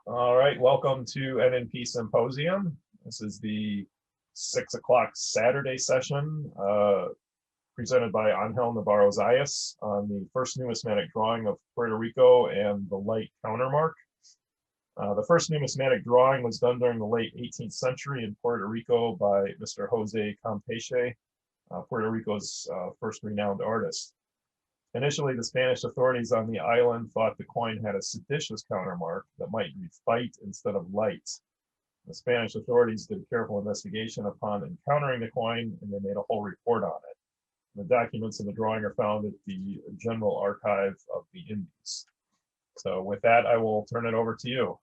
All right, welcome to NNP Symposium. This is the 6 o'clock Saturday session presented by Angel Navarro-Zayas on the first numismatic drawing of Puerto Rico and the light countermark. The first numismatic drawing was done during the late 18th century in Puerto Rico by Mr. Jose Campeche, Puerto Rico's first renowned artist. Initially, the Spanish authorities on the island thought the coin had a seditious countermark that might read fight instead of light. The Spanish authorities did a careful investigation upon encountering the coin, and they made a whole report on it. The documents in the drawing are found at the General Archive of the Indies. So with that, I will turn it over to you.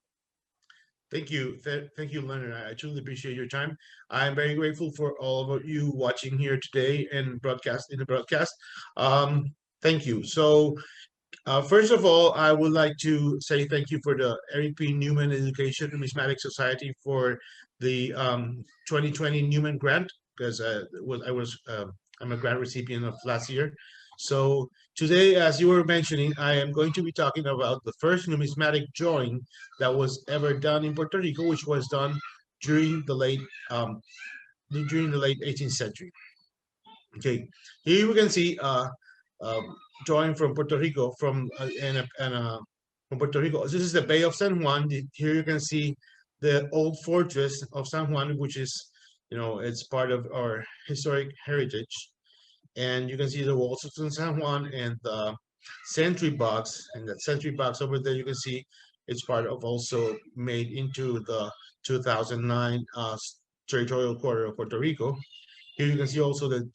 Thank you. Thank you, Leonard. I truly appreciate your time. I'm very grateful for all of you watching here today and in the broadcast. Thank you. So first of all, I would like to say thank you for the Eric P. Newman Education Numismatic Society for the 2020 Newman Grant, because I'm a grant recipient of last year. So today, as you were mentioning, I am going to be talking about the first numismatic drawing that was ever done in Puerto Rico, which was done during the late 18th century. Okay, here we can see drawing from Puerto Rico from Puerto Rico. This is the Bay of San Juan. Here you can see the old fortress of San Juan, which is, it's part of our historic heritage. And you can see the walls of San Juan and the sentry box. And that sentry box over there, you can see it's part of also made into the 2009 territorial quarter of Puerto Rico. Here you can see also the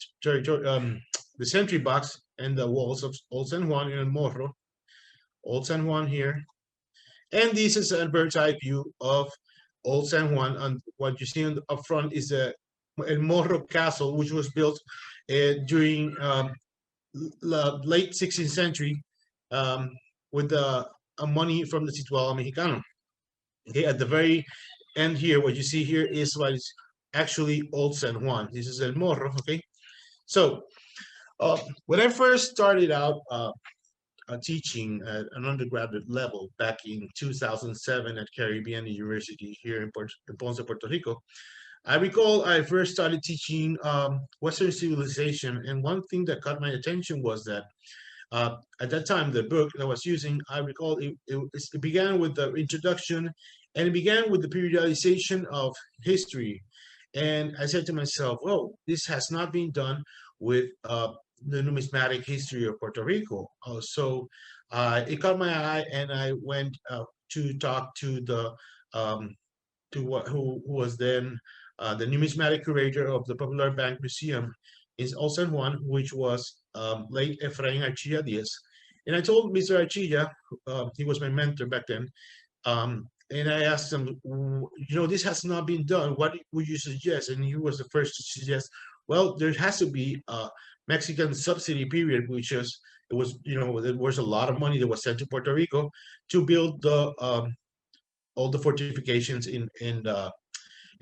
the sentry box and the walls of Old San Juan in Morro. Old San Juan here. And this is a bird's eye view of Old San Juan. And what you see up front is the El Morro Castle, which was built during the late 16th century with the money from the Situado Mexicano. Okay, at the very end here, what you see here is what is actually Old San Juan. This is El Morro, okay? So when I first started out teaching at an undergraduate level back in 2007 at Caribbean University here in Ponce, Puerto Rico, I recall I first started teaching Western civilization, and one thing that caught my attention was that at that time, the book that I was using, I recall it began with the introduction, and it began with the periodization of history. And I said to myself, well, this has not been done with the numismatic history of Puerto Rico. So it caught my eye, and I went to talk to the who was then the numismatic curator of the Popular Bank Museum in Old San Juan, which was late Efrain Archilla Diaz. And I told Mr. Archilla, he was my mentor back then, and I asked him, this has not been done. What would you suggest? And he was the first to suggest, well, there has to be a Mexican subsidy period, which is, there was a lot of money that was sent to Puerto Rico to build all the fortifications in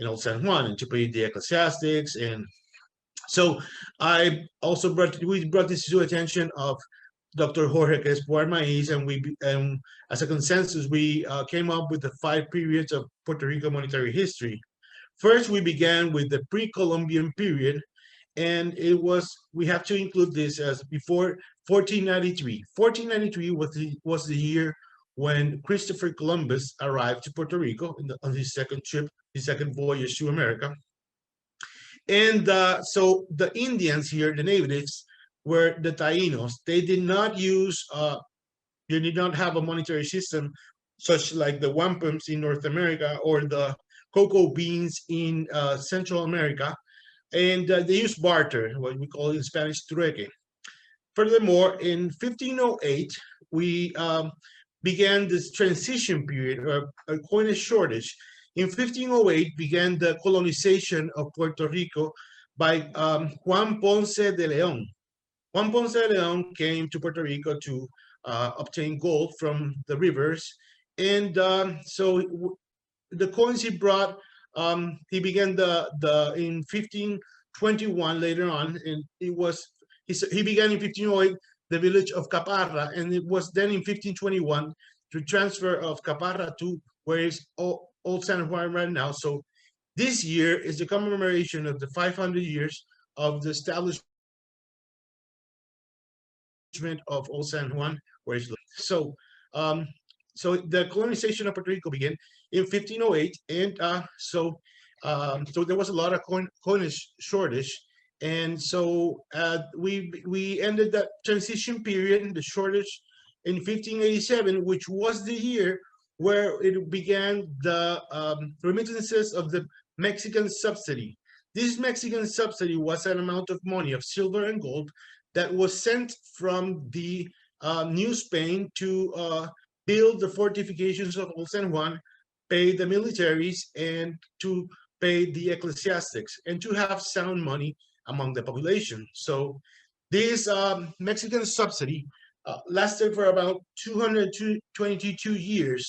Old San Juan and to pay the ecclesiastics. And so we brought this to attention of Dr. Jorge Crespo Armaiz, and as a consensus, we came up with the 5 periods of Puerto Rico monetary history. First, we began with the pre-Columbian period, and we have to include this as before 1493. 1493 was the year when Christopher Columbus arrived to Puerto Rico on his second trip, his second voyage to America. And so the Indians here, the natives, were the Taínos. They did not they did not have a monetary system such like the wampums in North America or the cocoa beans in Central America. And they used barter, what we call in Spanish trueque. Furthermore, in 1508, we began this transition period, a coinage shortage. In 1508 began the colonization of Puerto Rico by Juan Ponce de León. Juan Ponce de León came to Puerto Rico to obtain gold from the rivers. And so the coins he brought, he began in 1521 later on, and he began in 1508 the village of Caparra, and it was then in 1521 the transfer of Caparra to where is Old San Juan right now. So this year is the commemoration of the 500 years of the establishment of Old San Juan, where it's so. So the colonization of Puerto Rico began in 1508, and so there was a lot of coinage shortage, and so we ended that transition period in the shortage in 1587, which was the year where it began the remittances of the Mexican subsidy. This Mexican subsidy was an amount of money of silver and gold that was sent from the New Spain to build the fortifications of Old San Juan, pay the militaries, and to pay the ecclesiastics, and to have sound money among the population. So this Mexican subsidy lasted for about 222 years.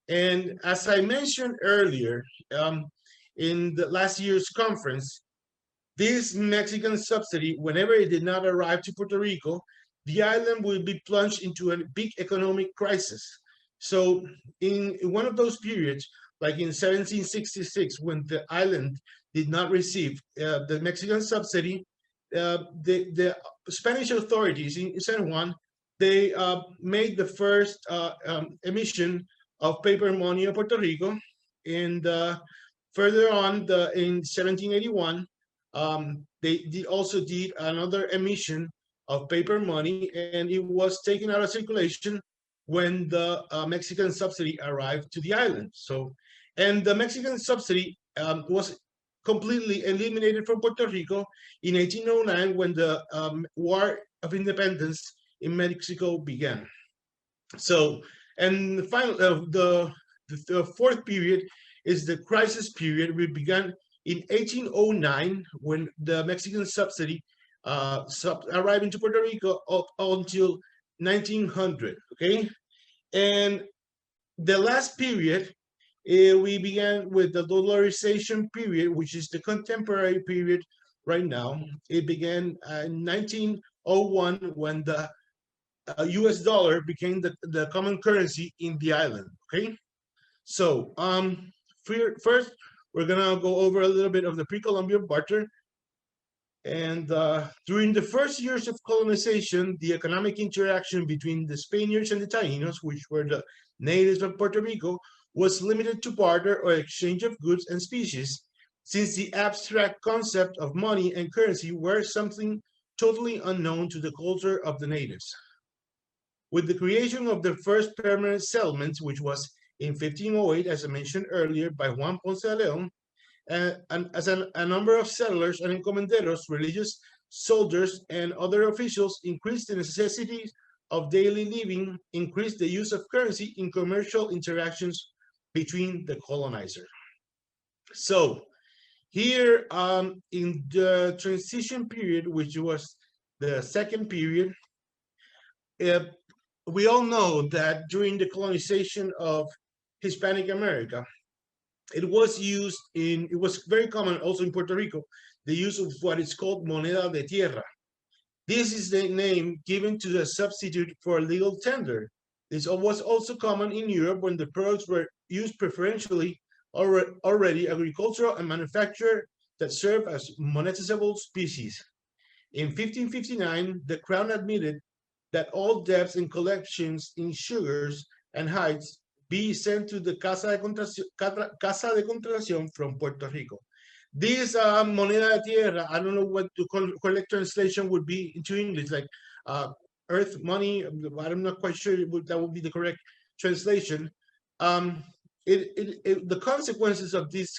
And as I mentioned earlier, in the last year's conference, this Mexican subsidy, whenever it did not arrive to Puerto Rico, the island will be plunged into a big economic crisis. So in one of those periods, like in 1766, when the island did not receive the Mexican subsidy, the Spanish authorities in San Juan, they made the first emission of paper money in Puerto Rico. And further on, in 1781, they also did another emission of paper money, and it was taken out of circulation when the Mexican subsidy arrived to the island. So, and the Mexican subsidy was completely eliminated from Puerto Rico in 1809 when the War of Independence in Mexico began. So, and the final, the fourth period is the crisis period. We began in 1809 when the Mexican subsidy arrived into Puerto Rico up until 1900, okay? And the last period, we began with the dollarization period, which is the contemporary period right now. It began in 1901 when the US dollar became the common currency in the island, okay? So first, we're gonna go over a little bit of the pre-Columbian barter. And during the first years of colonization, the economic interaction between the Spaniards and the Taínos, which were the natives of Puerto Rico, was limited to barter or exchange of goods and species, since the abstract concept of money and currency were something totally unknown to the culture of the natives. With the creation of the first permanent settlements, which was in 1508, as I mentioned earlier, by Juan Ponce de León, and as a number of settlers and encomenderos, religious soldiers, and other officials increased the necessities of daily living, increased the use of currency in commercial interactions between the colonizer. So here in the transition period, which was the second period, we all know that during the colonization of Hispanic America, it was very common also in Puerto Rico, the use of what is called moneda de tierra. This is the name given to the substitute for legal tender. This was also common in Europe when the products were used preferentially already agricultural and manufacture that serve as monetizable species. In 1559, the Crown admitted that all debts and collections in sugars and hides be sent to the Casa de Contratación from Puerto Rico. This moneda de tierra, I don't know what the correct translation would be into English, like earth money. I'm not quite sure that would be the correct translation. The consequences of this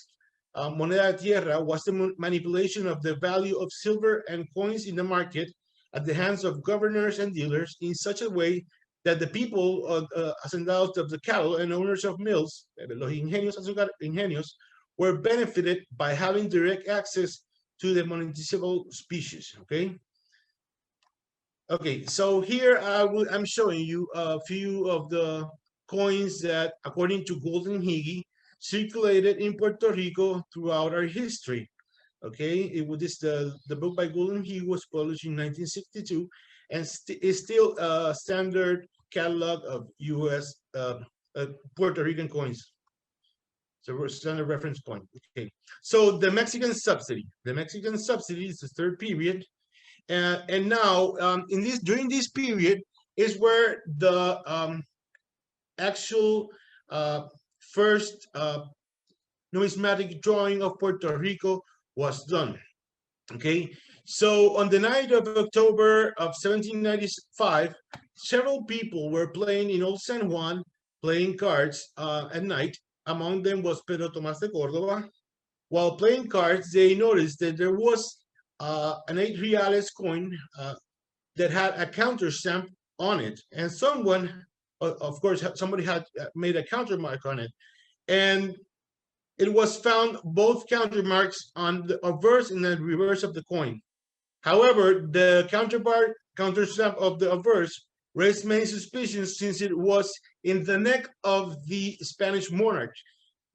moneda de tierra was the manipulation of the value of silver and coins in the market at the hands of governors and dealers in such a way that the people, hacendados of the cattle and owners of mills, los ingenios, were benefited by having direct access to the monetizable species, okay? Okay, so here I'm showing you a few of the coins that, according to Golden Higi, circulated in Puerto Rico throughout our history. Okay, the book by Golden Higi was published in 1962 and is still a standard catalog of U.S. Puerto Rican coins. So standard reference point. Okay. So the Mexican subsidy. The Mexican subsidy is the third period. And now during this period is where the actual first numismatic drawing of Puerto Rico was done. Okay, so on the night of October of 1795, several people were playing in Old San Juan, playing cards at night. Among them was Pedro Tomás de Córdoba. While playing cards, they noticed that there was an 8 reales coin that had a counter stamp on it, and someone, of course, somebody had made a countermark on it, and it was found both countermarks on the obverse and the reverse of the coin. However, the counterstamp of the obverse raised many suspicions since it was in the neck of the Spanish monarch.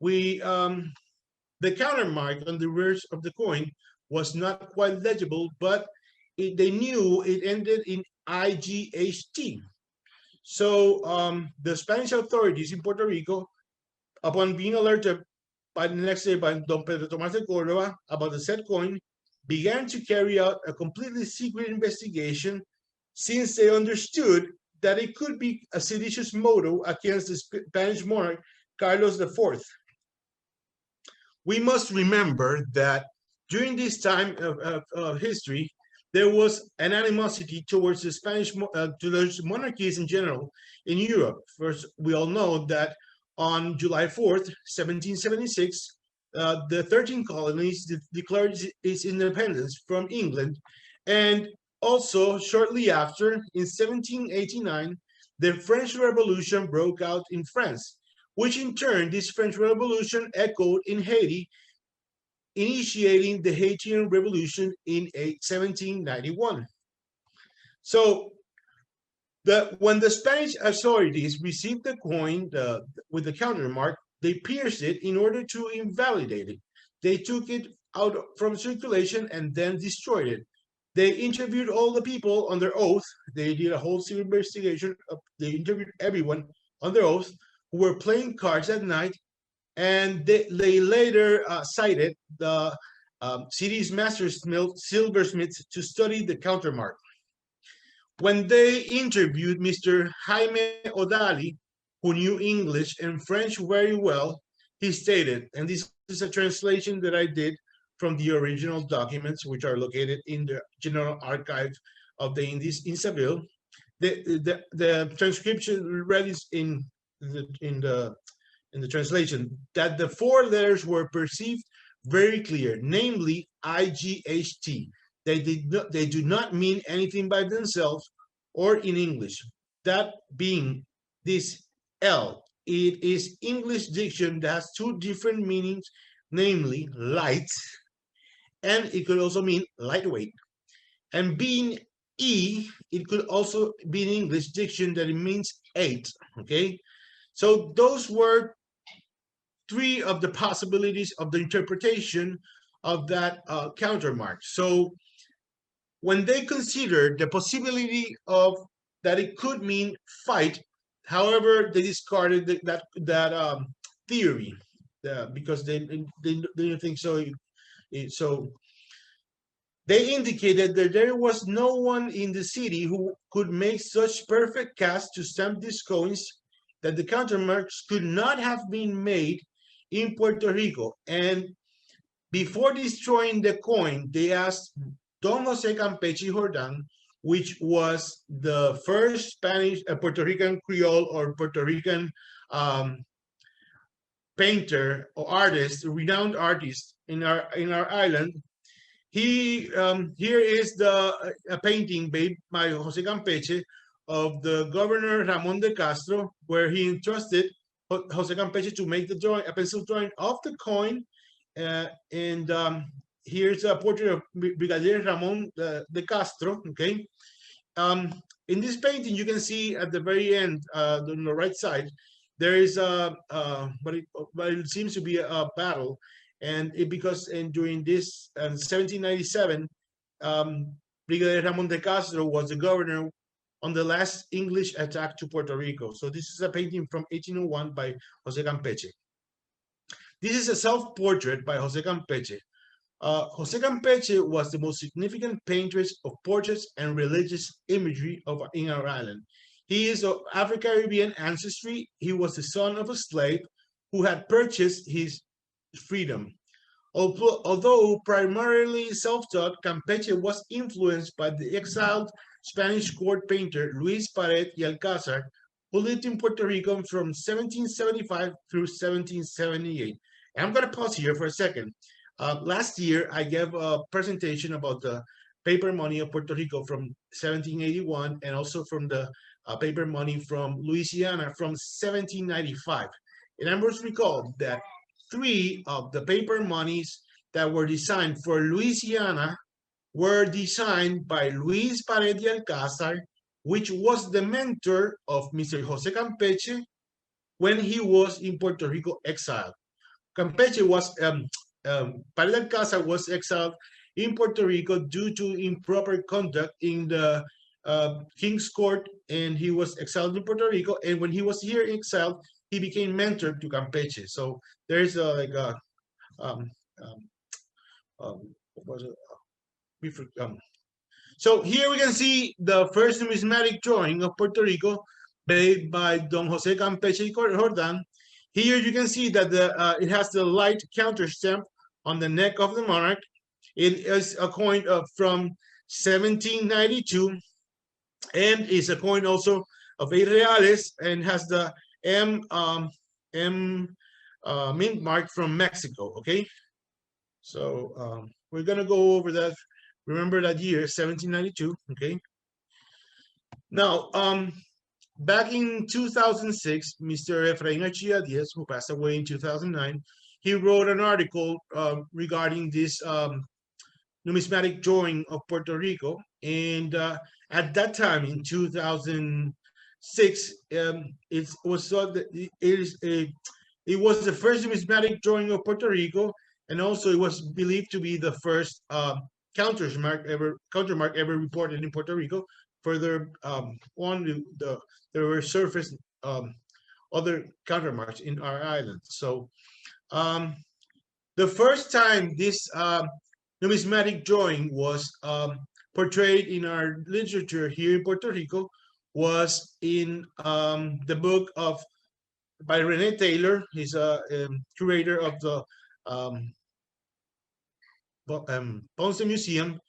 The countermark on the reverse of the coin was not quite legible, but they knew it ended in IGHT. So the Spanish authorities in Puerto Rico, upon being alerted by the next day by Don Pedro Tomás de Córdoba about the said coin, began to carry out a completely secret investigation, since they understood that it could be a seditious motto against the Spanish monarch Carlos IV. We must remember that during this time of history, there was an animosity towards the Spanish, to the monarchies in general in Europe. First, we all know that on July 4th, 1776, the 13 colonies declared its independence from England. And also, shortly after, in 1789, the French Revolution broke out in France, which in turn, this French Revolution echoed in Haiti, initiating the Haitian Revolution in 1791. So when the Spanish authorities received the coin with the countermark, they pierced it in order to invalidate it. They took it out from circulation and then destroyed it. They interviewed all the people under oath. They did a whole civil investigation. They interviewed everyone under oath who were playing cards at night, and they later cited the city's master silversmiths to study the countermark. When they interviewed Mr. Jaime Odali, who knew English and French very well, he stated, and this is a translation that I did from the original documents, which are located in the General Archive of the Indies in Seville. The transcription read is in the translation, that the 4 letters were perceived very clear, namely IGHT. They do not mean anything by themselves or in English. That being this L, it is English diction that has 2 different meanings, namely light, and it could also mean lightweight. And being E, it could also be in English diction that it means 8, okay? So those were 3 of the possibilities of the interpretation of that countermark. So when they considered the possibility of that it could mean fight, however, they discarded that theory because they didn't think so. So they indicated that there was no one in the city who could make such perfect cast to stamp these coins, that the countermarks could not have been made in Puerto Rico. And before destroying the coin, they asked Don Jose Campeche Jordan, which was the first Spanish Puerto Rican Creole or Puerto Rican painter or artist, renowned artist in our island. He here is a painting made by Jose Campeche of the governor Ramon de Castro, where he entrusted Jose Campeche to make the drawing, a pencil drawing of the coin. Here's a portrait of Brigadier Ramon de Castro, okay? In this painting, you can see at the very end, on the right side, there is but it seems to be a battle. And during this 1797, Brigadier Ramon de Castro was the governor on the last English attack to Puerto Rico. So this is a painting from 1801 by Jose Campeche. This is a self-portrait by Jose Campeche. Jose Campeche was the most significant painter of portraits and religious imagery in our island. He is of Afro-Caribbean ancestry. He was the son of a slave who had purchased his freedom. Although primarily self-taught, Campeche was influenced by the exiled Spanish court painter Luis Pared y Alcázar, who lived in Puerto Rico from 1775 through 1778. And I'm going to pause here for a second. Last year, I gave a presentation about the paper money of Puerto Rico from 1781 and also from the paper money from Louisiana from 1795. And I must recall that 3 of the paper monies that were designed for Louisiana were designed by Luis Pared y Alcázar, which was the mentor of Mr. Jose Campeche when he was in Puerto Rico exiled. Campeche was, Pared y Alcázar was exiled in Puerto Rico due to improper conduct in the King's Court, and he was exiled in Puerto Rico. And when he was here exiled, he became mentor to Campeche. So there's what was it? So here we can see the first numismatic drawing of Puerto Rico made by Don Jose Campeche Jordan. Here you can see that it has the light counter stamp on the neck of the monarch. It is a coin from 1792, and is a coin also of 8 reales, and has the M mint mark from Mexico. Okay, so we're gonna go over that. Remember that year, 1792. Okay. Now, back in 2006, Mr. FlGHT Diaz, who passed away in 2009, he wrote an article regarding this numismatic drawing of Puerto Rico, and at that time in 2006, it was thought that it was the first numismatic drawing of Puerto Rico, and also it was believed to be the first countermark ever reported in Puerto Rico. Further on, there were surfaced other countermarks in our island. So the first time this numismatic drawing was portrayed in our literature here in Puerto Rico was in the book by Rene Taylor. He's a curator of the Ponce Museum,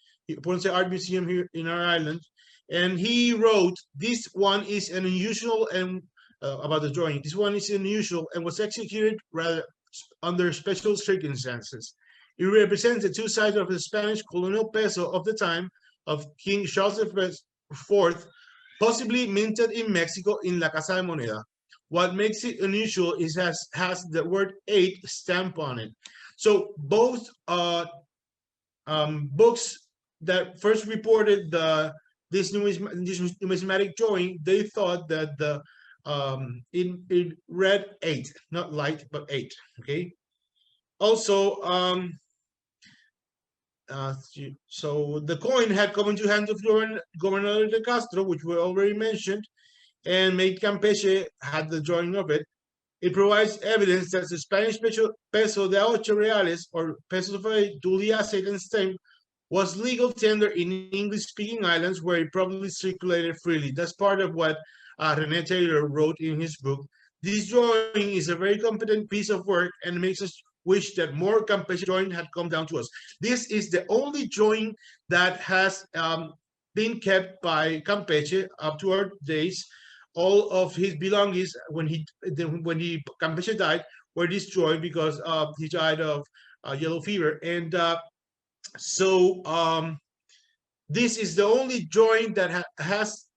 Ponce Art Museum here in our island, and he wrote, "This one is an unusual," and about the drawing, "This one is unusual and was executed rather under special circumstances. It represents the 2 sides of the Spanish colonial peso of the time of King Charles IV, possibly minted in Mexico in La Casa de Moneda. What makes it unusual is has the word 8 stamp on it." So both books that first reported this numismatic drawing, they thought that it read 8, not light, but 8. Okay. Also, so the coin had come into hands of Governor de Castro, which we already mentioned, and made Campeche had the drawing of it. It provides evidence that the Spanish peso de 8 reales, or peso duly assayed and stamped, was legal tender in English-speaking islands where it probably circulated freely. That's part of what Rene Taylor wrote in his book. This drawing is a very competent piece of work and makes us wish that more Campeche drawing had come down to us. This is the only drawing that has been kept by Campeche up to our days. All of his belongings, when Campeche died, were destroyed because he died of yellow fever. And so this is the only drawing that has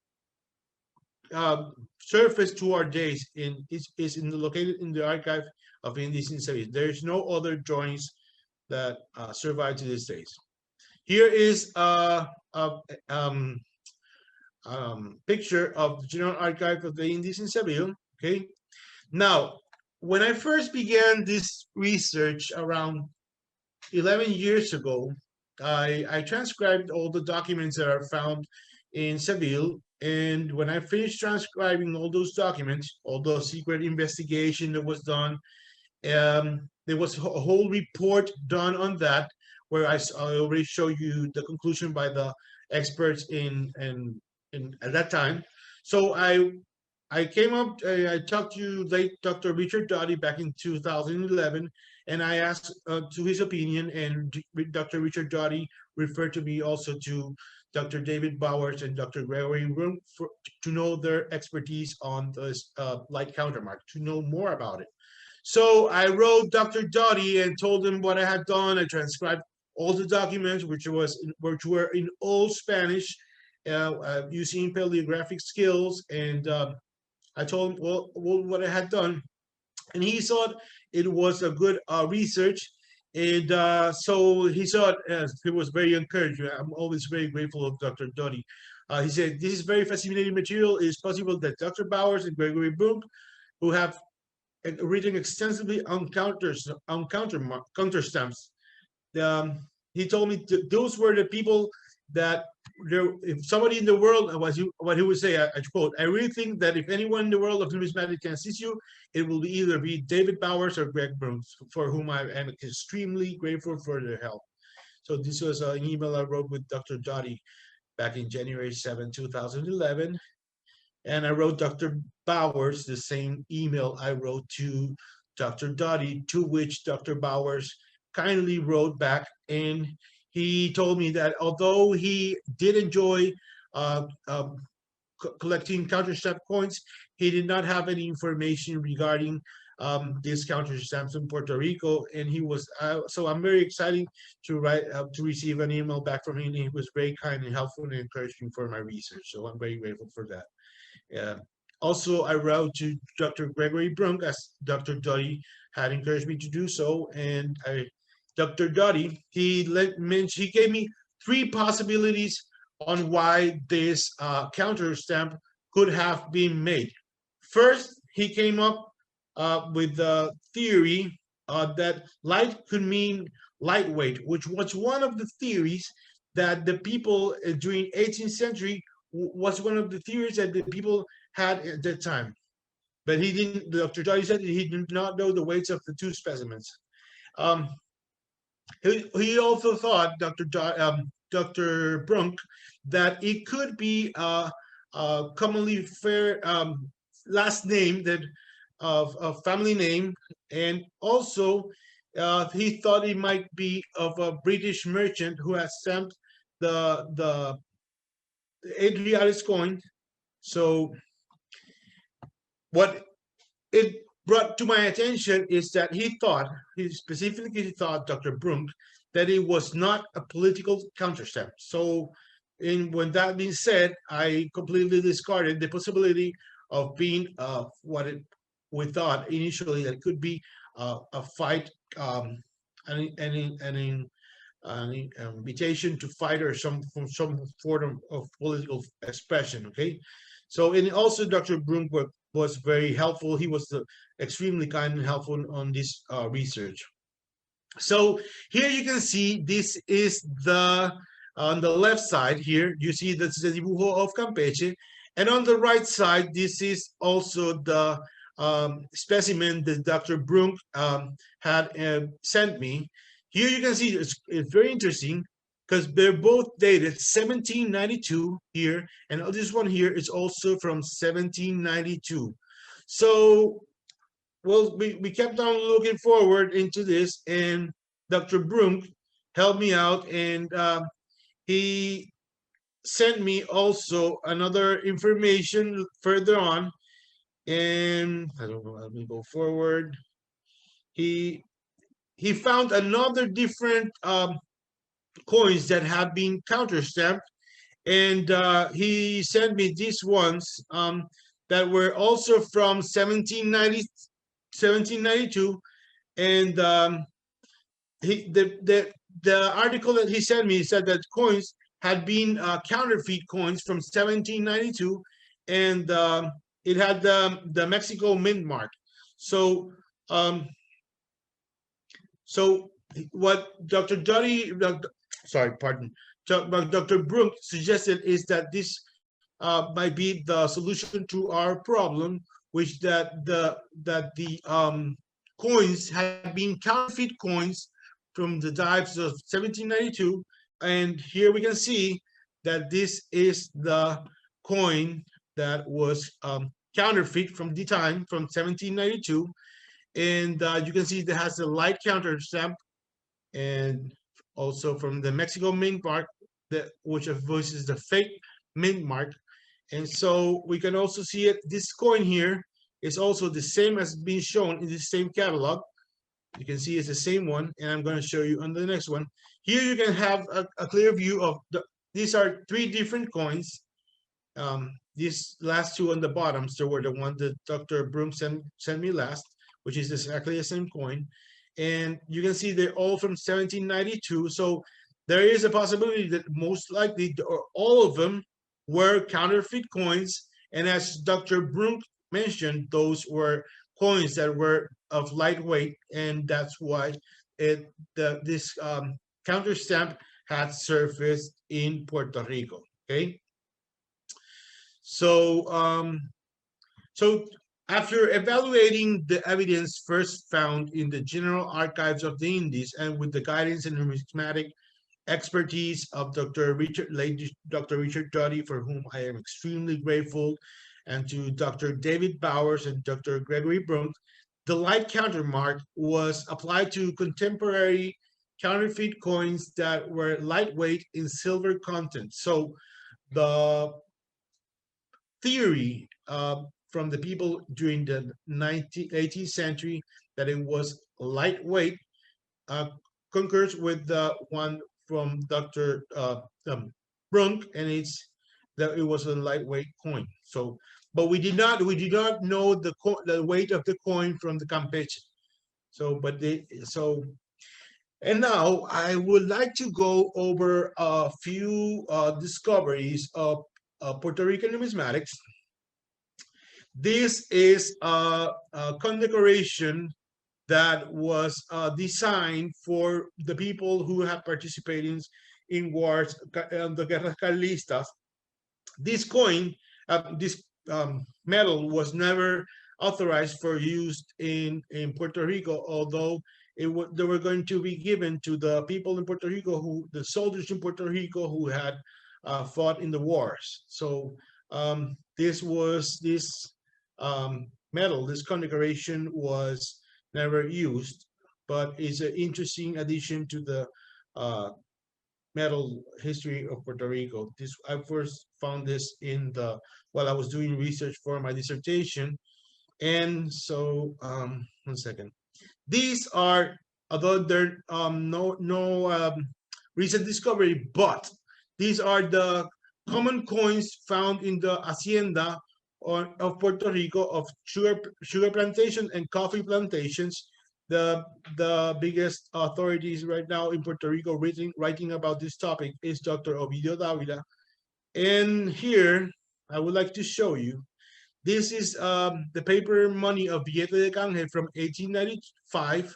surfaced to our days, and is located in the archive of Indies in Seville. There is no other drawings that survive to these days. Here is a picture of the General Archive of the Indies in Seville. Okay. Now, when I first began this research around 11 years ago, I transcribed all the documents that are found in Seville. And when I finished transcribing all those documents, all the secret investigation that was done, there was a whole report done on that, where I already showed you the conclusion by the experts in at that time. So I came up, I talked to late Dr. Richard Doughty back in 2011, and I asked to his opinion, and Dr. Richard Doughty referred to me also to Dr. David Bowers and Dr. Gregory Room to know their expertise on this light countermark, to know more about it. So I wrote Dr. Doughty and told him what I had done. I transcribed all the documents, which were in old Spanish, using paleographic skills, and I told him what I had done, and he thought it was a good research, and so he thought he was very encouraged. I'm always very grateful of Dr. Doughty. He said, "This is very fascinating material. It is possible that Dr. Bowers and Gregory Brunk, who have written extensively on counterstamps, he told me those were the people that if somebody in the world, what he would say, I quote, I really think that if anyone in the world of numismatic can assist you, it will either be David Bowers or Greg Brooks, for whom I am extremely grateful for their help." So this was an email I wrote with Dr. Doughty back in January 7, 2011. And I wrote Dr. Bowers the same email I wrote to Dr. Doughty, to which Dr. Bowers kindly wrote back, and he told me that although he did enjoy collecting counterstamp coins, he did not have any information regarding these counterstamps in Puerto Rico, and he was so I'm very excited to receive an email back from him. He was very kind and helpful and encouraging for my research, so I'm very grateful for that. Also, I wrote to Dr. Gregory Brunk, as Dr. Doughty had encouraged me to do so, and Dr. Doughty, he gave me 3 possibilities on why this counterstamp could have been made. First, he came up with the theory that light could mean lightweight, which was one of the theories that the people during 18th century was one of the theories that the people had at that time. But he didn't, Dr. Doughty said he did not know the weights of the 2 specimens. He also thought, Dr. Brunk, that it could be a commonly fair last name, that of a family name, and also he thought it might be of a British merchant who had stamped the Adriatis coin. So what it brought to my attention is that he specifically thought, Dr. Brunk, that it was not a political counterstamp. So when that being said, I completely discarded the possibility of being we thought initially that it could be a fight, an invitation to fight, or some form of political expression. Okay, so, and also Dr. Brunk was very helpful. He was extremely kind and helpful on this research. So here you can see, this is on the left side here, you see that's the dibujo of Campeche, and on the right side, this is also the specimen that Dr. Brunk had sent me. Here you can see it's very interesting, because they're both dated 1792 here, and this one here is also from 1792. So, well, we kept on looking forward into this, and Dr. Brunk helped me out, and he sent me also another information further on, and I don't know, let me go forward. He found another different coins that have been counterstamped, and he sent me these ones that were also from 1792, and the article that he sent me said that coins had been counterfeit coins from 1792, and it had the Mexico mint mark. So what Dr. Doughty, Dr. Brunk suggested is that this might be the solution to our problem, which that the coins had been counterfeit coins from the types of 1792. And here we can see that this is the coin that was counterfeit from the time, from 1792. And you can see it has a light counter stamp, and also from the Mexico mint mark, which of course is the fake mint mark. And so we can also see it. This coin here is also the same as being shown in the same catalog. You can see it's the same one, and I'm going to show you on the next one. Here you can have a clear view of these are three different coins. These last two on the bottom, so were the one that Dr. Broom sent me last, which is exactly the same coin. And you can see they're all from 1792. So there is a possibility that most likely, or all of them, were counterfeit coins. And as Dr. Broom mentioned, those were coins that were of lightweight, and that's why this counter stamp had surfaced in Puerto Rico. Okay. So, so after evaluating the evidence first found in the General Archives of the Indies, and with the guidance and numismatic expertise of Dr. Richard Duddy, for whom I am extremely grateful, and to Dr. David Bowers and Dr. Gregory Brunk, the light countermark was applied to contemporary counterfeit coins that were lightweight in silver content. So the theory from the people during the 18th century that it was lightweight concurs with the one from Dr. Brunk, and it's that it was a lightweight coin. So, but we did not know the weight of the coin from the Campeche. So, and now I would like to go over a few discoveries of Puerto Rican numismatics. This is a condecoration that was designed for the people who have participated in wars, the Guerras Carlistas. This coin, this metal was never authorized for use in Puerto Rico, although they were going to be given to the people in Puerto Rico, the soldiers in Puerto Rico who had fought in the wars. So this metal, this condecoration was never used, but it's an interesting addition to the metal history of Puerto Rico. I first found this while I was doing research for my dissertation. And so, one second. These are, although they're no recent discovery, but these are the common coins found in the hacienda of Puerto Rico of sugar plantation and coffee plantations. The biggest authorities right now in Puerto Rico writing about this topic is Dr. Ovidio Davila. And here I would like to show you. This is the paper money of Billete de Canje from 1895.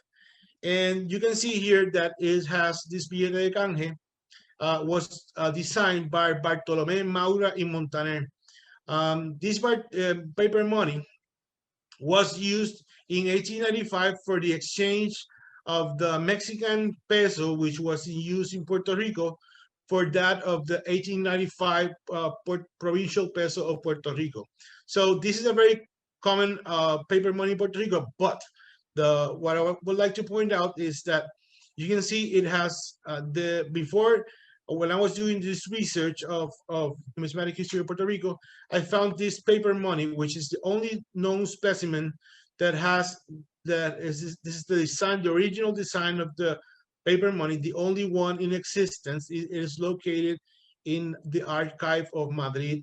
And you can see here that it has this Billete de Canje was designed by Bartolomé Maura y Montaner. This paper money was used in 1895 for the exchange of the Mexican peso, which was in use in Puerto Rico, for that of the 1895 provincial peso of Puerto Rico. So this is a very common paper money in Puerto Rico, but what I would like to point out is that you can see it has before, when I was doing this research of numismatic history of Puerto Rico, I found this paper money, which is the only known specimen that this is the design, the original design of the paper money, the only one in existence. It is located in the archive of Madrid.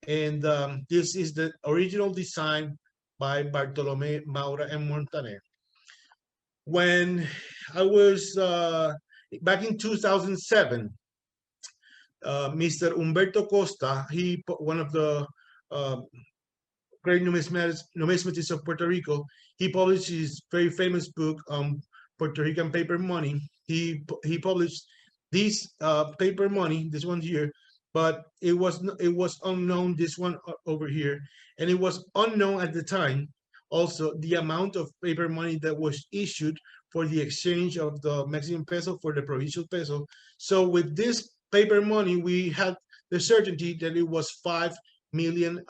And this is the original design by Bartolomé Maura and Montaner. When I was back in 2007, Mr. Humberto Costa, one of the great numismatists of Puerto Rico, he published his very famous book on Puerto Rican paper money. He published this paper money, this one here, but it was unknown, this one over here, and it was unknown at the time, also the amount of paper money that was issued for the exchange of the Mexican peso for the provincial peso. So with this paper money, we had the certainty that it was 5 million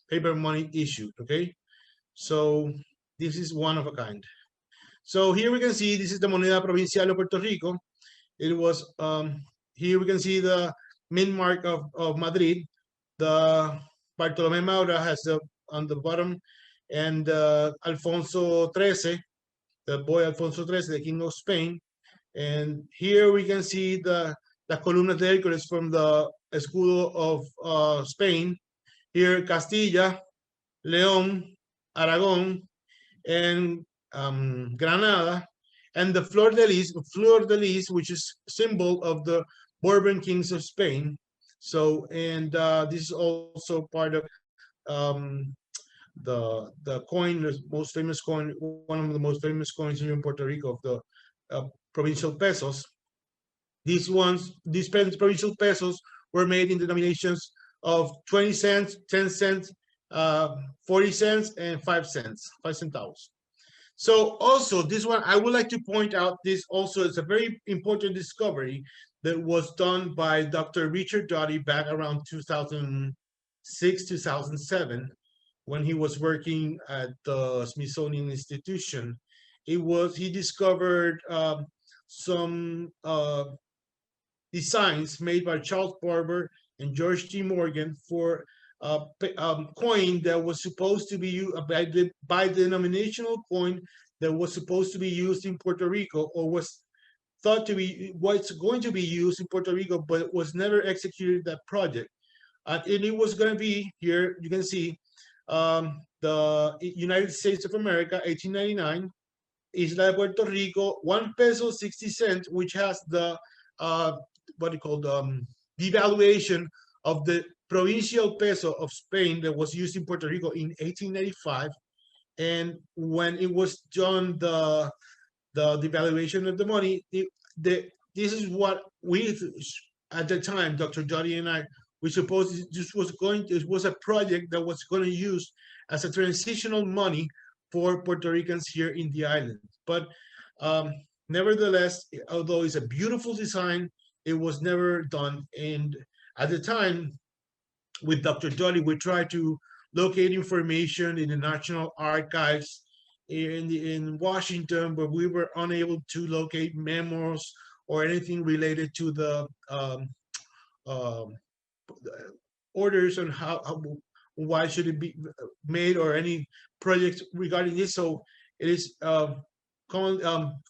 paper money issued, okay? So this is one of a kind. So here we can see, this is the moneda provincial of Puerto Rico. It was, here we can see the mint mark of Madrid. The Bartolome Maura has the, on the bottom, and Alfonso XIII, the boy Alfonso XIII, the king of Spain. And here we can see the columnas de Hércules from the escudo of Spain. Here, Castilla, León, Aragon, and Granada, and the fleur de lis, which is symbol of the Bourbon kings of Spain. So, and this is also part of the coin, the most famous coin, one of the most famous coins here in Puerto Rico, of the provincial pesos. These provincial pesos were made in denominations of 20 cents, 10 cents, 40 cents, and 5 cents, 5 centavos. So also this one, I would like to point out, this also is a very important discovery that was done by Dr. Richard Doty back around 2006, 2007, when he was working at the Smithsonian Institution. He discovered some designs made by Charles Barber and George T. Morgan for coin that was supposed to be by denominational coin that was supposed to be used in Puerto Rico, or was thought to be what's going to be used in Puerto Rico, but was never executed that project. And it was going to be, here you can see the United States of America, 1899, Isla de Puerto Rico, 1 peso 60 cents, which has the what you call devaluation of the provincial peso of Spain that was used in Puerto Rico in 1895. And when it was done, the devaluation of the money, this is what we, at the time, Dr. Doty and I, we supposed it was a project that was going to use as a transitional money for Puerto Ricans here in the island. But nevertheless, although it's a beautiful design, it was never done. And at the time, with Dr. Doty, we tried to locate information in the National Archives in Washington, but we were unable to locate memos or anything related to the orders on why should it be made, or any projects regarding this. So it is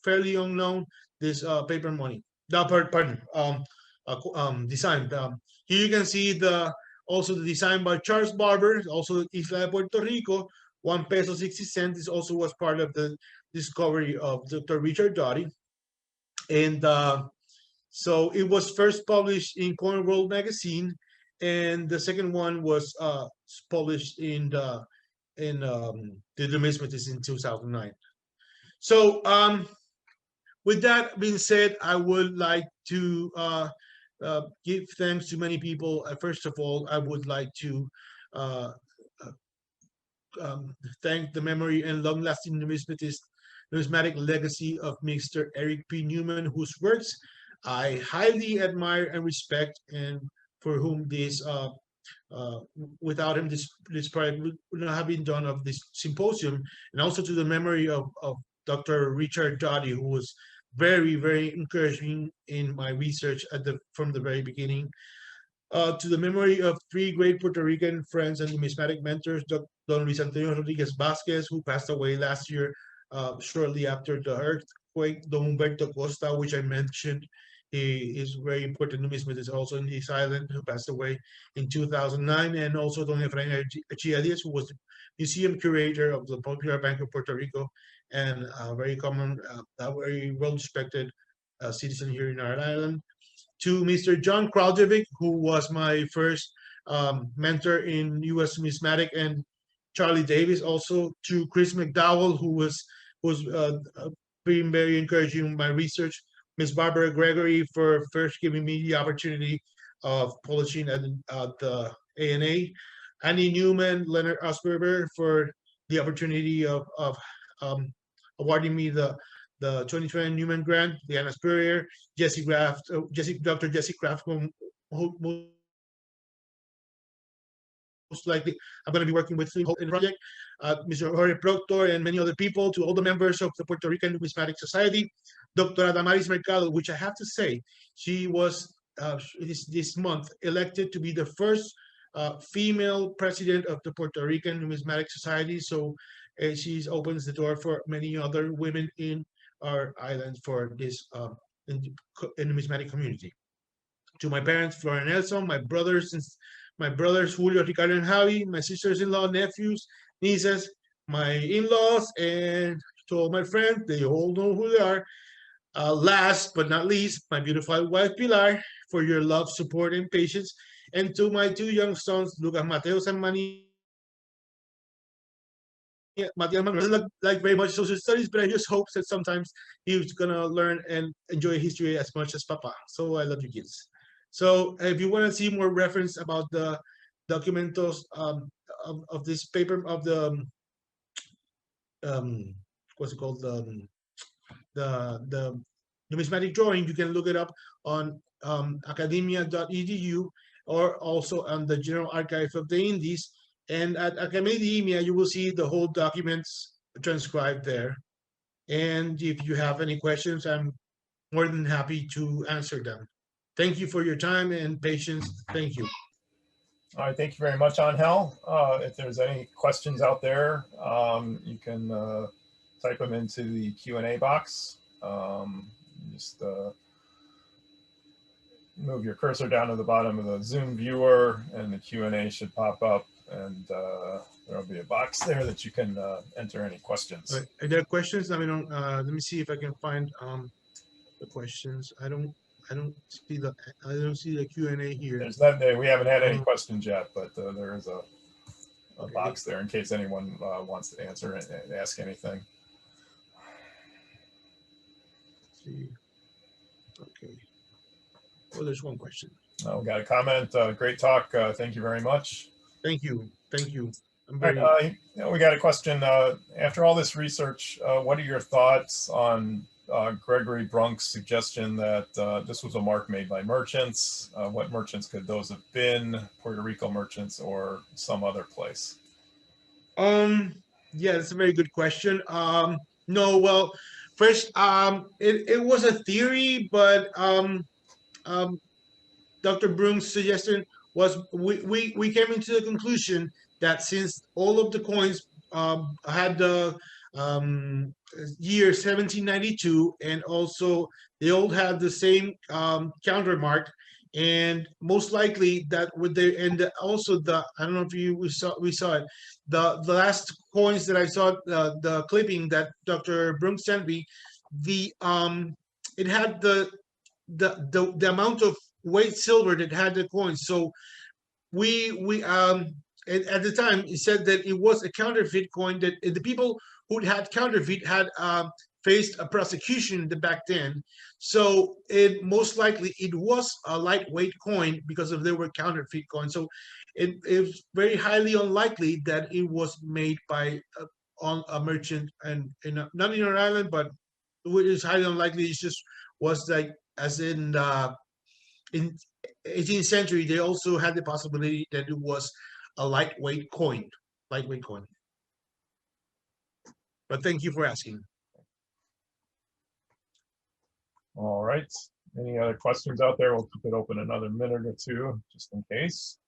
fairly unknown, this paper money. Pardon, design. Here you can see also the design by Charles Barber, also Isla de Puerto Rico, 1 peso 60 cents. This also was part of the discovery of Dr. Richard Doty. And so it was first published in Coin World magazine, and the second one was published in the Numismatist in 2009. So with that being said, I would like to give thanks to many people. First of all, I would like to thank the memory and long-lasting numismatic legacy of Mr. Eric P. Newman, whose works I highly admire and respect, and for whom this without him this project would not have been done, of this symposium. And also to the memory of Dr. Richard Doty, who was very, very encouraging in my research from the very beginning. To the memory of 3 great Puerto Rican friends and numismatic mentors, Don Luis Antonio Rodriguez Vasquez, who passed away last year shortly after the earthquake, Don Humberto Costa, which I mentioned. He is very important numismatist also in this island, who passed away in 2009, and also Don FlGHT, who was the museum curator of the Popular Bank of Puerto Rico, and a very very well-respected citizen here in our island. To Mr. John Kraljevic, who was my first mentor in U.S. numismatic, and Charlie Davis, also to Chris McDowell, who was being very encouraging in my research. Ms. Barbara Gregory for first giving me the opportunity of publishing at the ANA. Annie Newman, Leonard Asperger for the opportunity of awarding me the 2020 Newman Grant, Diana Spurrier, Jesse Graff, Dr. Jesse Graff, who most likely I'm going to be working with in the project, Mr. Jorge Proctor, and many other people, to all the members of the Puerto Rican Numismatic Society, Dr. Damaris Mercado, which I have to say, she was this month elected to be the first female president of the Puerto Rican Numismatic Society. So she opens the door for many other women in our island for this in numismatic community. To my parents, Flora and Nelson, my brothers Julio, Ricardo, and Javi, my sisters-in-law, nephews, nieces, my in-laws, and to all my friends, they all know who they are. Last but not least, my beautiful wife, Pilar, for your love, support, and patience. And to my two young sons, Lucas Mateos and Matias Manuel, doesn't look like very much social studies, but I just hope that sometimes he's gonna learn and enjoy history as much as Papa. So I love you kids. So if you want to see more reference about the documentos of this paper of the what's it called, the numismatic drawing, you can look it up on academia.edu or also on the General Archive of the Indies. And at Academia, you will see the whole documents transcribed there. And if you have any questions, I'm more than happy to answer them. Thank you for your time and patience. Thank you. All right, thank you very much, Angel. If there's any questions out there, you can type them into the Q&A box. Just move your cursor down to the bottom of the Zoom viewer and the Q&A should pop up, and there'll be a box there that you can enter any questions. Are there questions? I mean, let me see if I can find the questions. I don't see the Q&A here. There's not, we haven't had any questions yet, but there is a box there in case anyone wants to answer and ask anything. Let's see. Okay. Well, there's one question. We got a comment. Great talk. Thank you very much. Thank you. Thank you. We got a question. After all this research, what are your thoughts on Gregory Brunk's suggestion that this was a mark made by merchants? What merchants could those have been? Puerto Rico merchants or some other place? Yeah, that's a very good question. No, well, first, it was a theory, but Dr. Broom's suggestion was we came into the conclusion that since all of the coins had the year 1792, and also they all had the same countermark, and most likely that would they, and also the, I don't know if we saw it, the last coins that I saw, the clipping that Dr. Broom sent me, the it had the amount of weight silver that had the coins. So we at the time it said that it was a counterfeit coin, that the people who had counterfeit had faced a prosecution back then. So it most likely it was a lightweight coin because of they were counterfeit coins. So it was very highly unlikely that it was made by on a merchant, and not in our island, but it is highly unlikely. It just was like, as in 18th century, they also had the possibility that it was a lightweight coin. But thank you for asking. All right. Any other questions out there? We'll keep it open another minute or two, just in case.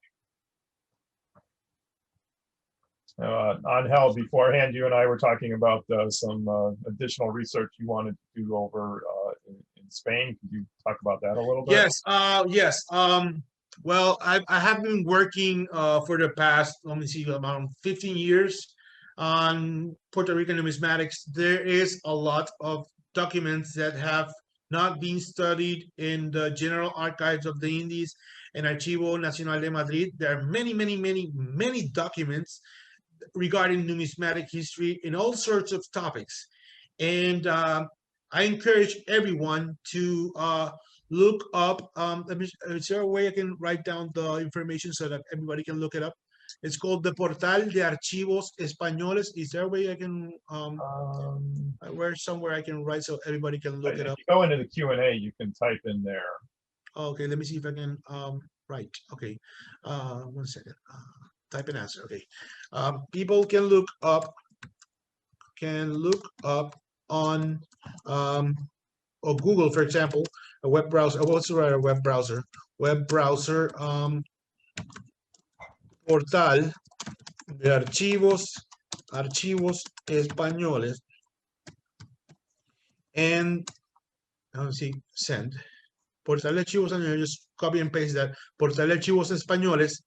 Angel, beforehand, you and I were talking about some additional research you wanted to do over in Spain. Could you talk about that a little bit? Yes. Well, I have been working for the past, let me see, around 15 years on Puerto Rican numismatics. There is a lot of documents that have not been studied in the General Archives of the Indies and Archivo Nacional de Madrid. There are many documents regarding numismatic history in all sorts of topics. And I encourage everyone to look up, is there a way I can write down the information so that everybody can look it up? It's called the Portal de Archivos Españoles. Is there a way I can where somewhere I can write so everybody can look it if up? you go into the Q&A, you can type in there. Okay, let me see if I can write. Okay, 1 second. Type an answer. Okay, people can look up on or Google, for example, a web browser. What's a web browser? Web browser Portal de Archivos Españoles, and let's see, send. Portal de Archivos Españoles, just copy and paste that. Portal de Archivos Españoles.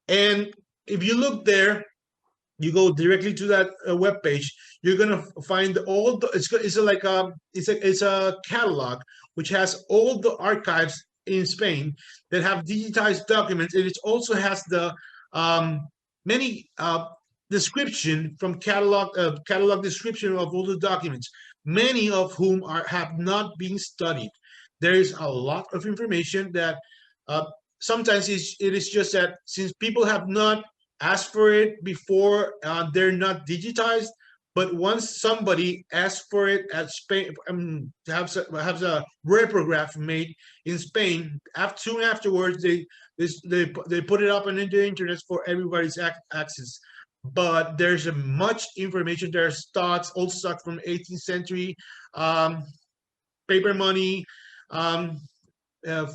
And if you look there, you go directly to that web page. You're gonna find all the. It's like it's a catalog which has all the archives in Spain that have digitized documents, and it also has the many description from catalog description of all the documents, many of whom have not been studied. There is a lot of information that sometimes it is just that since people have not asked for it before, they're not digitized. But once somebody asks for it at Spain, has a reprograph made in Spain, soon afterwards they put it up on the internet for everybody's access. But there's much information. There's stocks, old stock from 18th century, paper money,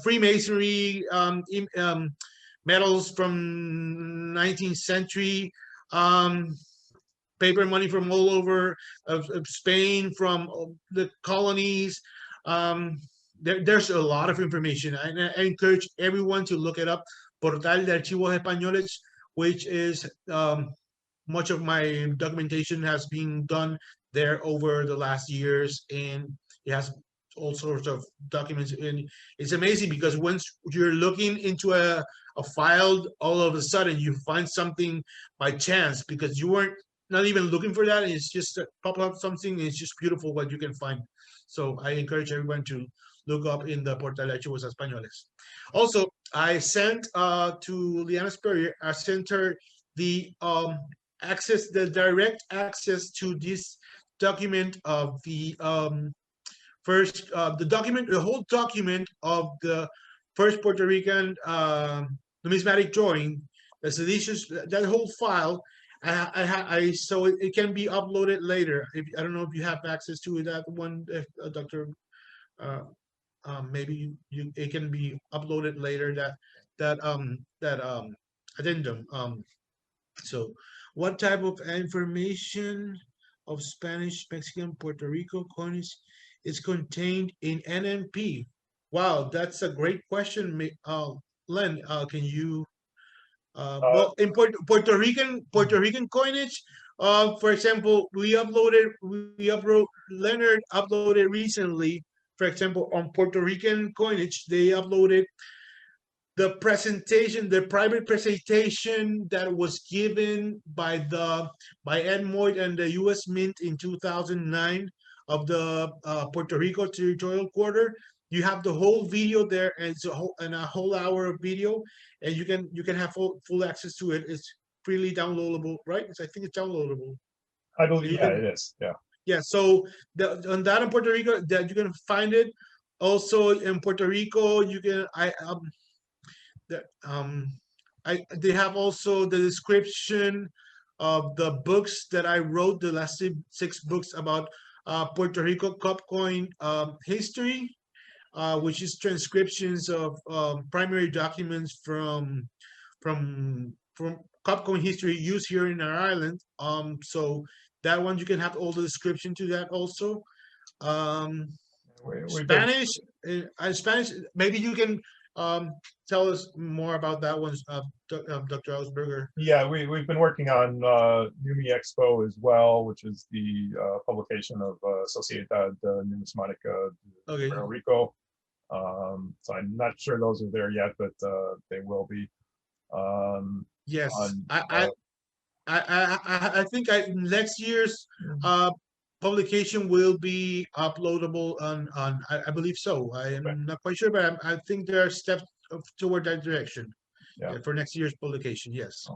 Freemasonry, medals from 19th century, paper money from all over of Spain, from the colonies. There's a lot of information. I encourage everyone to look it up. Portal de Archivos Españoles, which is much of my documentation has been done there over the last years, and it has all sorts of documents. And it's amazing because once you're looking into a file, all of a sudden you find something by chance because you weren't not even looking for that. It's just pop up something. It's just beautiful what you can find. So I encourage everyone to look up in the Portal de Archivos Españoles. Also, I sent to Liana Spurrier, I sent her the direct access to this document of the the whole document of the first Puerto Rican numismatic drawing, the seditious, that whole file. So it can be uploaded later. I don't know if you have access to that one, Dr. Maybe it can be uploaded later. That addendum. So, what type of information of Spanish, Mexican, Puerto Rico coinage is contained in NNP? Wow, that's a great question, Len. Can you? Well, in Puerto Rican coinage, for example, Leonard uploaded recently. For example, on Puerto Rican coinage, they uploaded the presentation, the private presentation that was given by Ed Moyd and the U.S. Mint in 2009 of the Puerto Rico territorial quarter. You have the whole video there, and it's a whole hour of video, and you can have full access to it. It's freely downloadable, right? I think it's downloadable. I believe it is. Yeah. Yeah. So on that in Puerto Rico, that you can find it. Also in Puerto Rico, you can they have also the description of the books that I wrote, the last 6 books about Puerto Rico cup coin history. Which is transcriptions of primary documents from cup coin history used here in our island. So that one you can have all the description to that also. Spanish, Spanish. Maybe you can tell us more about that one, Dr. Ausberger. Yeah, we've been working on Numi Expo as well, which is the publication of Sociedad Numismática de Puerto Rico. So I'm not sure those are there yet, but they will be. Yes, I think next year's publication will be uploadable on I believe so. I am not quite sure, but I think there are steps toward that direction. Yeah. For next year's publication. Yes.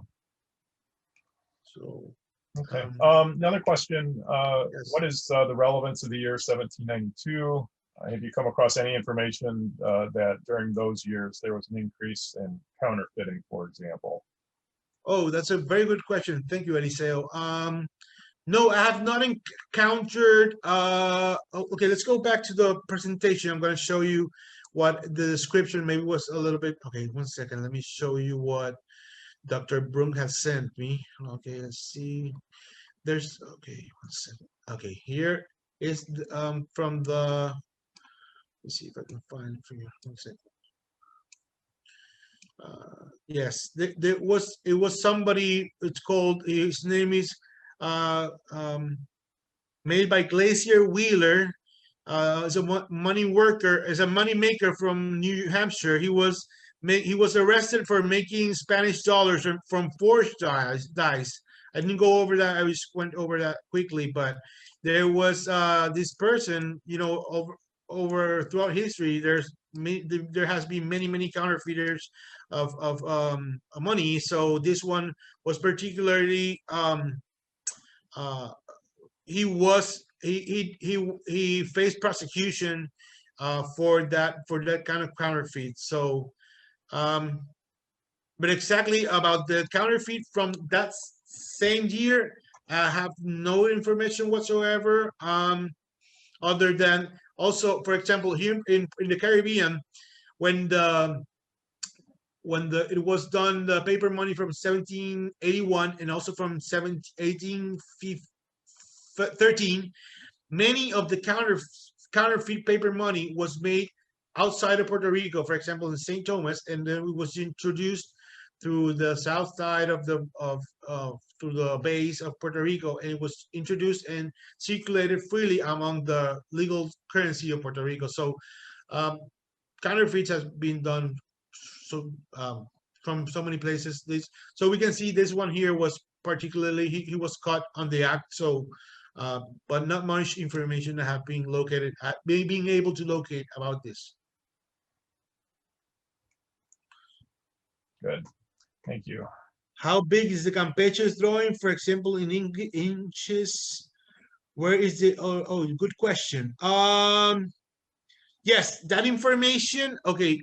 So, Okay. Another question. yes. What is the relevance of the year 1792? Have you come across any information that during those years there was an increase in counterfeiting, for example? Oh, that's a very good question. Thank you, Eliseo. No, I have not encountered. Okay, let's go back to the presentation. I'm going to show you what the description maybe was a little bit. Okay, 1 second. Let me show you what Dr. Brunk has sent me. Okay, let's see. There's, okay, 1 second. Okay, here is from the, let's see if I can find it for you. 1 second. Yes, it was somebody. It's called. His name is made by Glacier Wheeler. As a money worker, as a money maker from New Hampshire. He was arrested for making Spanish dollars from forged dice. I didn't go over that. I just went over that quickly, but there was this person. You know, over throughout history, there has been many counterfeiters of money. So this one was particularly he faced prosecution for that kind of counterfeit. So but exactly about the counterfeit from that same year, I have no information whatsoever, other than also, for example, here in the Caribbean, when it was done, the paper money from 1781 and also from 1813, many of the counterfeit paper money was made outside of Puerto Rico, for example, in St. Thomas, and then it was introduced through the south side of through the base of Puerto Rico, and it was introduced and circulated freely among the legal currency of Puerto Rico. So counterfeits has been done so from so many places. So we can see this one here was particularly he was caught on the act. So but not much information have been located being able to locate about this. Good. Thank you. How big is the Campeche's drawing, for example, in inches? Where is the, oh, good question. Yes, that information. Okay.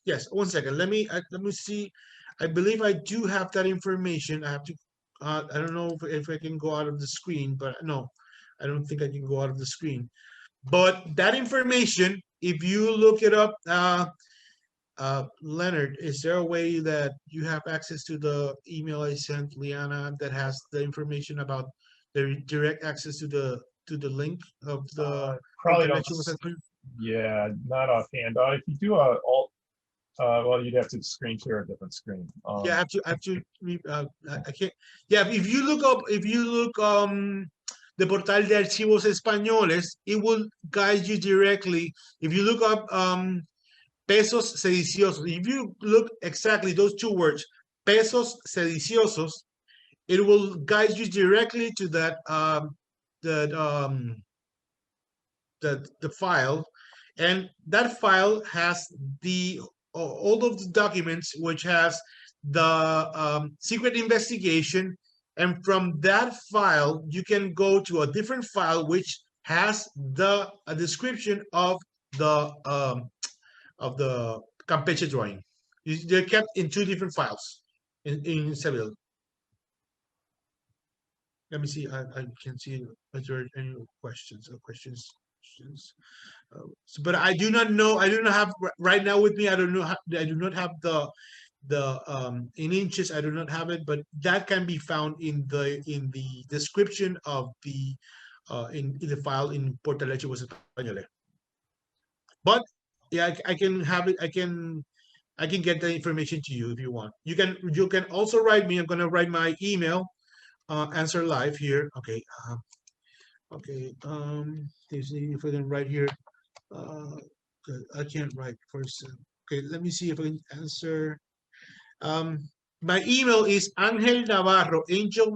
Yes, 1 second. Let me see. I believe I do have that information. I have to, I don't know if I can go out of the screen, but no, I don't think I can go out of the screen. But that information, if you look it up, Leonard, is there a way that you have access to the email I sent Liana that has the information about the direct access to the link of the probably don't. Yeah, not offhand. If you do a alt, well, you'd have to screen share a different screen. Yeah, I have to. I can't. Yeah, if you look the Portal de Archivos Españoles, it will guide you directly. If you look up pesos sediciosos, if you look exactly those two words, pesos sediciosos, it will guide you directly to that the file, and that file has all of the documents which has the secret investigation, and from that file you can go to a different file which has a description of the Campeche drawing. They're kept in two different files in Seville. Let me see. I can see if there are any questions. But I do not know. I do not have right now with me. I don't know. I do not have the in inches. I do not have it, but that can be found in the description of the in the file in Portal de Archivos Españoles. But yeah, I can have it. I can get the information to you if you want. You can also write me. I'm gonna write my email. Answer live here. Okay. Okay. Let's see if I can write here. I can't write first. Okay, let me see if I can answer. My email is Angel Navarro, Angel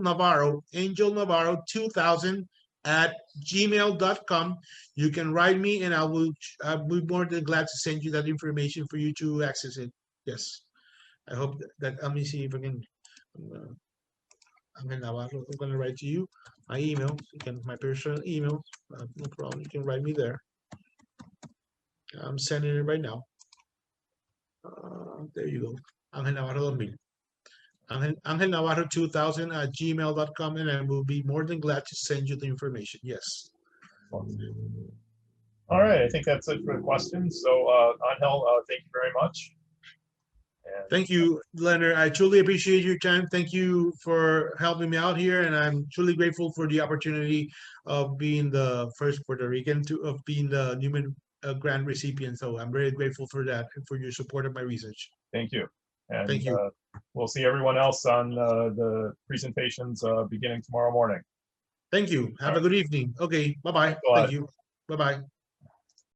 Navarro 2000 at gmail.com. You can write me and I'll be more than glad to send you that information for you to access it. Yes. I hope that let me see if I can. Angel Navarro. I'm going to write to you my email. You can my personal email. No problem. You can write me there. I'm sending it right now. There you go. Angel Navarro 2000. Angel Navarro 2000 at gmail.com, and I will be more than glad to send you the information. Yes. All right, I think that's it for the questions. So, Angel, thank you very much. And Thank you, Leonard. I truly appreciate your time. Thank you for helping me out here, and I'm truly grateful for the opportunity of being the first Puerto Rican of being the Newman grant recipient. So I'm very grateful for that and for your support of my research. thank you. And Thank you. we'll see everyone else on the presentations beginning tomorrow morning. Thank you. Have a good evening. Okay. Bye-bye. Thanks a lot. Thank you. Bye-bye.